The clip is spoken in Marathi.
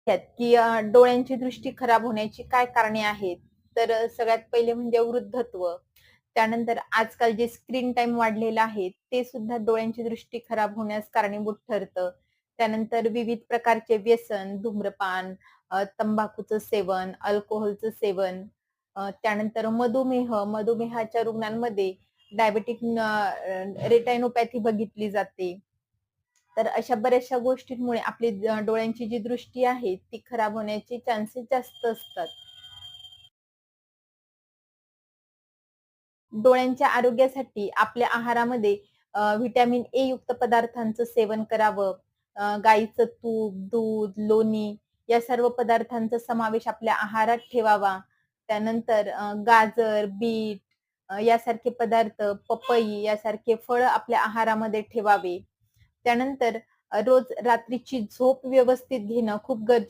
यात की डोळ्यांची दृष्टी खराब होण्याची काय कारणे आहेत? तर सगळ्यात पहिले म्हणजे वृद्धत्व. त्यानंतर आजकाल जे स्क्रीन टाईम वाढलेला आहे, ते सुद्धा डोळ्यांची दृष्टी खराब होण्यास कारणीभूत ठरतं. त्यानंतर विविध प्रकारचे व्यसन, धूम्रपान, तंबाखूचं सेवन, अल्कोहोलचं सेवन, त्यानंतर मधुमेह, मधुमेहाच्या रुग्णांमध्ये डायबेटिक रेटायनोपॅथी बघितली जाते. तर अशा बऱ्याचशा गोष्टींमुळे आपली डोळ्यांची जी दृष्टी आहे, ती खराब होण्याचे चान्सेस जास्त असतात. डोळ्यांच्या आरोग्यासाठी आपल्या आहारामध्ये व्हिटॅमिन ए युक्त पदार्थांचं सेवन करावं. गाईचं तूप, दूध, लोणी या सर्व पदार्थांचा समावेश आपल्या आहारात ठेवावा. त्यानंतर गाजर, बीट यासारखे पदार्थ, पपई यासारखे फळं आपल्या आहारामध्ये ठेवावे. त्यानंतर रोज रात्रीची झोप व्यवस्थित घेणं खूप गरजेचं